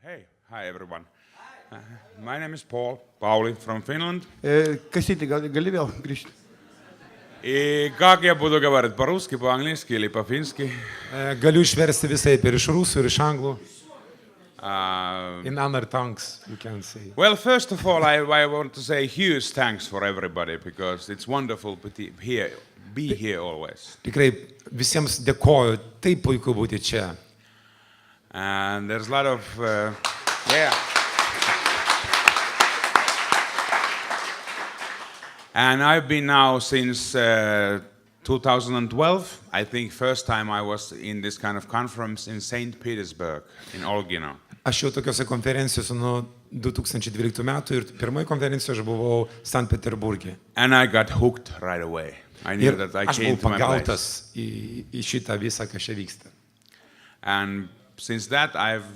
Hey, hi everyone. My name is Pauli from Finland. Кассеты gali vėl grįžti? И как я буду говорить по-русски, по-английски или по-фински? Galiu išversti visai ir iš rusų, ir iš anglų. Uh, In other tongues, you can say. well, first of all, I want to say huge thanks for everybody because it's wonderful to be here always. Tikrai visiems dėkoju, taip puiku būti čia. And there's a lot of, yeah. And I've been now since 2012. I think first time I was in this kind of conference in St. Petersburg, in Olgino. Aš jau tokiuose konferencijose nuo 2012 metų ir pirmoji konferencija aš buvau Sankt Peterburge. And I got hooked right away. I knew Ir that I aš came buvau to my place. pagautas į šitą visą, kas čia vyksta. And since that, I've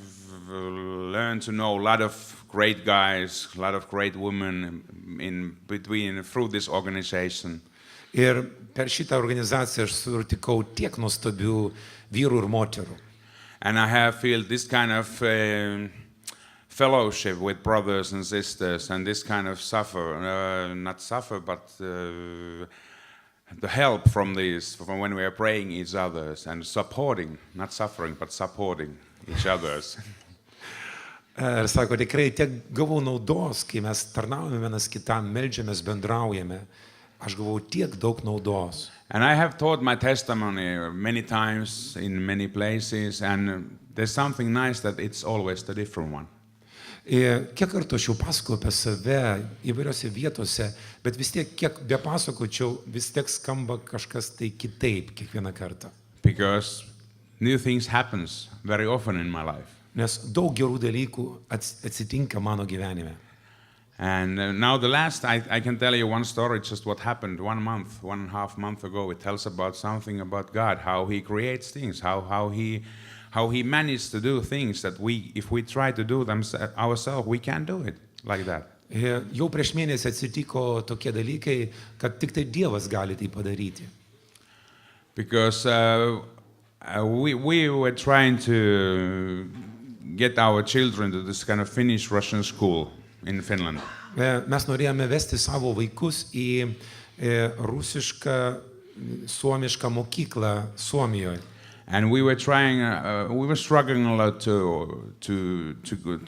learned to know a lot of great guys, a lot of great women through this organization. Ir per šitą organizaciją aš sutikau tiek nuostabių vyrų ir moterų. And I have felt this kind of fellowship with brothers and sisters, and this kind of the help from this, from when we are praying each others and supporting, not suffering, but supporting each others. Ir sako, tikrai tiek gavau naudos, kai mes tarnaujame vienas kitam, meldžiamės, bendraujame. Aš gavau tiek daug naudos. And I have taught my testimony many times in many places, and there's something nice that it's always the different one. Ir kiek kartų aš jau pasakoju apie save įvairiose vietose, bet vis tiek, kiek be pasakočiau, vis tiek skamba kažkas tai kitaip kiekvieną kartą. Because new things happens very often in my life. Nes daug gerų dalykų atsitinka mano gyvenime. And now the last, I can tell you one story, just what happened 1.5 months ago. It tells about something about God, how He creates things, how He managed to do things that if we try to do them ourselves, we can't do it like that. Ir jau prieš mėnesį atsitiko tokie dalykai, kad tik tai Dievas gali tai padaryti. Because we were trying to get our children to this kind of Finnish Russian school in Finland. Mes norėjome vesti savo vaikus į rusišką, suomišką mokyklą Suomijoje. And we were struggling a lot to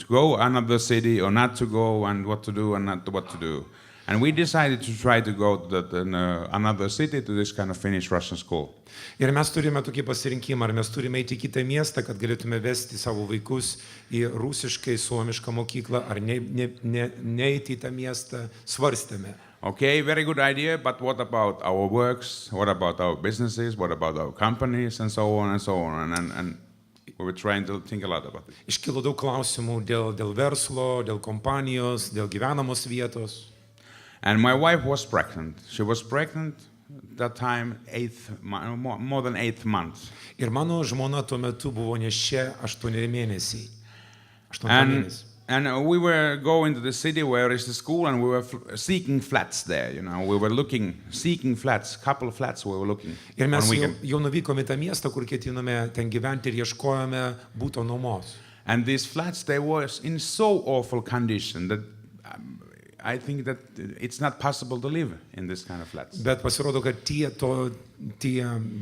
go another city or not to go, and what to do and not what to do. And we decided to try to go to another city to this kind of Finnish Russian school. Ir mes turime tokį pasirinkimą, ar mes turime eiti į kitą miestą, kad galėtume vesti savo vaikus į rusiškai, suomišką mokyklą, ar neiti į tą miestą, svarstėme. Okay, very good idea, but what about our works? What about our businesses? What about our companies? And so on and so on. And we were trying to think a lot about it. Iškilo daug klausimų dėl verslo, dėl kompanijos, dėl gyvenamos vietos. And my wife was pregnant. She was pregnant that time more than 8 months. Ir mano žmona tuo metu buvo neščia 8 mėnesiai. 8 mėnesiai. And we were going to the city where is the school, and we were seeking flats there. You know, we were seeking flats, couple of flats we were looking. Ir mes jau nuvykome į tą miestą, kur ketinome ten gyventi ir ieškojome būto nuomos. And these flats, they were in so awful condition that I think that it's not possible to live in this kind of flats. Bet pasirodo, kad tie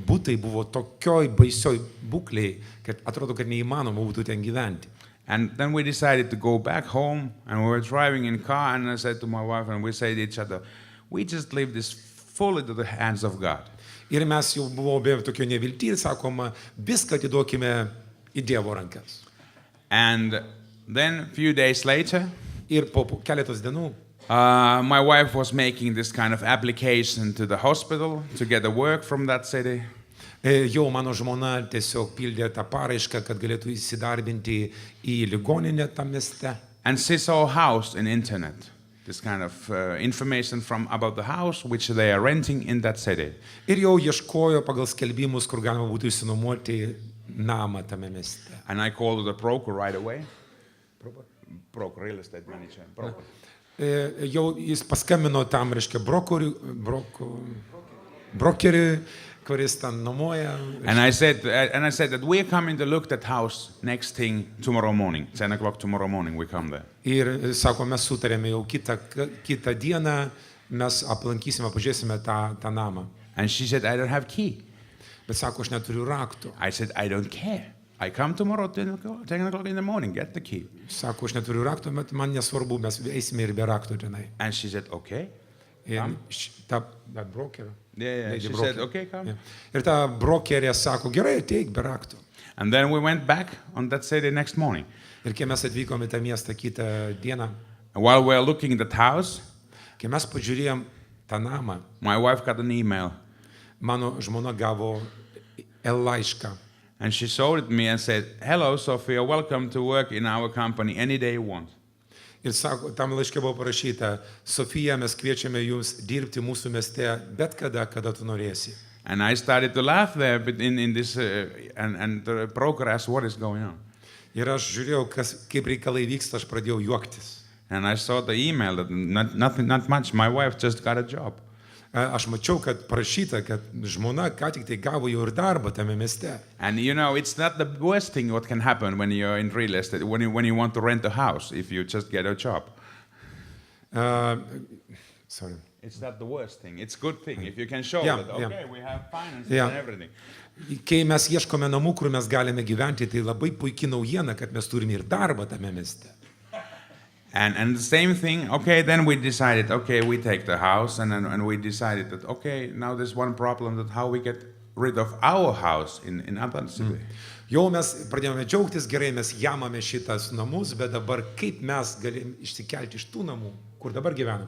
būtai buvo tokioj baisioj būklėj, kad atrodo, kad neįmanoma būtų ten gyventi. And then we decided to go back home, and we were driving in car, and I said to my wife, and we said to each other, we just leave this fully to the hands of God. Ir mes jau buvome tokio nevilty ir sakoma, viską atiduokime į Dievo rankas. And then few days later, ir po keletos dienų, my wife was making this kind of application to the hospital to get a work from that city. Jau mano žmona tiesiog pildė tą paraišką, kad galėtų įsidarbinti į ligoninę tam mieste. And she saw a house in internet, this kind of information about the house which they are renting in that city. Ir jau ieškojo pagal skelbimus, kur galima būtų išsinuomoti namą tame mieste. And I called the broker right away. Broker, real estate manager. Broker. Jau jis paskambino tam, reiškia, brokeriui, kuris ten nuomoja. And I said that we're coming to look at house next thing tomorrow morning, 10 o'clock tomorrow morning. We come there. Ir sako, mes sutarėme jau kitą dieną, mes aplankysime, pažiūrėsime tą namą. And she said, I don't have key. Bet sako, aš neturiu rakto. I said, I don't care. I come tomorrow 10 o'clock in the morning, get the key. Sako, aš neturiu rakto, bet man nesvarbu, mes eisime ir be rakto tenai. And she said, okay. Ir ta brokerio. Yeah, Lady she broker. said, okay, come. Yeah. Ir ta brokerė sako, gerai, ateik be rakto. And then we went back on that Saturday next morning. Ir kai mes atvykome į tą miestą kitą dieną, And while we were looking at the house, kai mes pažiūrėjom tą namą, my wife got an email. mano žmona gavo laišką. And she showed it me and said, hello, Sophia, welcome to work in our company any day you want. Ir sako, tam laiške buvo parašyta, Sofija, mes kviečiame jūs dirbti mūsų mieste bet kada, kada tu norėsi. And I started to laugh there but in this and progress what is going on. Ir aš žiūrėjau, kaip reikalai vyksta, aš pradėjau juoktis. And I saw the email that not much. My wife just got a job. Aš mačiau, kad parašyta, kad žmona ką tik tai gavo jau ir darbą tame mieste. And you know, it's not the worst thing what can happen when you're in real estate, when you want to rent a house, if you just get a job. Sorry. It's not the worst thing. It's a good thing. If you can show Yeah, that, okay, yeah. we have finances Yeah. and everything. Kai mes ieškome namų, kur mes galime gyventi, tai labai puikia naujiena, kad mes turime ir darbą tame mieste. And the same thing, okay, then we decided, okay, we take the house, and we decided that, okay, now there's one problem, that how we get rid of our house in other city. Jau mes pradėjome džiaugtis, gerai, mes jamame šitas namus, bet dabar kaip mes galim išsikelti iš tų namų, kur dabar gyvename.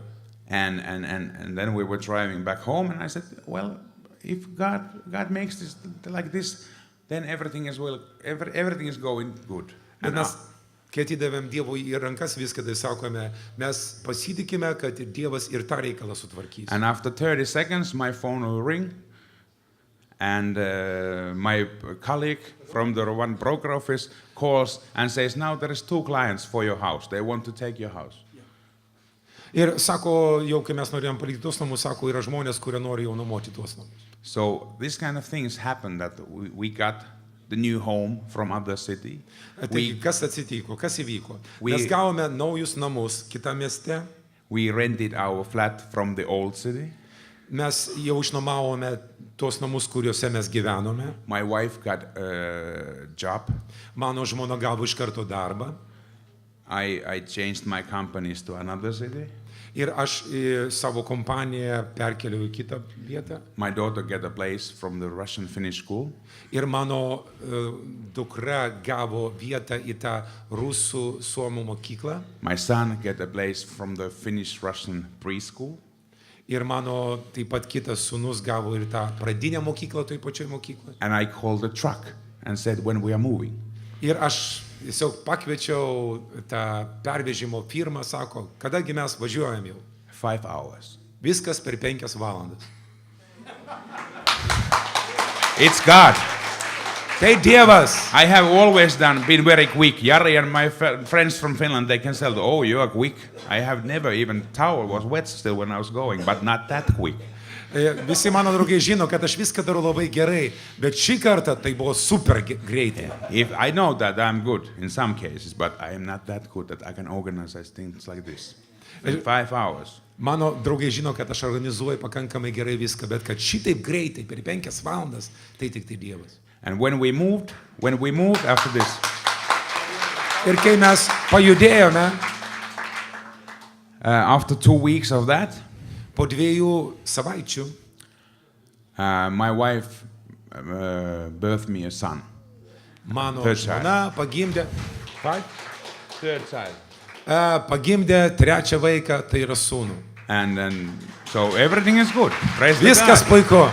And then we were driving back home, and I said, well, if God makes this like this, then everything is going good. Bet And mes, kai atidavėm Dievui į rankas viską, tai sakome, mes pasitikime, kad Dievas ir tą reikalą sutvarkys. And after 30 seconds, my phone will ring, and my colleague from the one broker office calls and says, now there is 2 clients for your house. They want to take your house. Ir sako, jau kai mes norėjom palikti tuos namus, sako, yra žmonės, kurie nori jau nuomoti tuos namus. So this kind of things happened, that we got the new home from other city. Tai kas atsitiko, kas įvyko? We- Mes gavome naujus namus kitą mieste, We rented our flat from the old city. mes jau išnuomavome tuos namus, kuriuose mes gyvenome. My wife got a job. Mano žmona gavo iš karto darbą. I changed my companies to another city. Ir aš savo kompaniją perkeliau į kitą vietą. My daughter got a place from the Russian Finnish school. Ir mano dukra gavo vietą į tą rusų suomų mokyklą. My son got a place from the Finnish Russian preschool. Ir mano taip pat kitas sūnus gavo ir tą pradinę mokyklą, toj pačioj mokykloje. And I called the truck and said, when we are moving. Ir aš tiesiog pakviečiau tą pervežimo firmą, sako, kadagi mes važiuojam jau. 5 hours. Viskas per 5 valandas. It's God. Tai Dievas. I have always been very quick. Jari and my friends from Finland, they can tell, oh, you are quick. I have never, even towel was wet still when I was going, but not that quick. Visi mano draugai žino, kad aš viską darau labai gerai, bet šį kartą tai buvo super greitai. If I know that I'm good in some cases, but I am not that good that I can organize things like this. In 5 hours. Mano draugai žino, kad aš organizuoju pakankamai gerai viską, bet kad šitaip greitai per 5 valandas, tai tik tai Dievas. And when we moved after this, Ir kai mes pajudėjome, after 2 weeks of that, po 2 savaičių, my wife birthed me a son. mano Third child. žmona pagimdė, Third child. pagimdė 3 vaiką, tai yra sūnų. And then, so everything is good. Praise the Viskas God. puiku.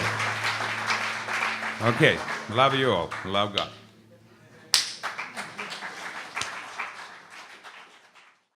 Okay, love you all. Love God.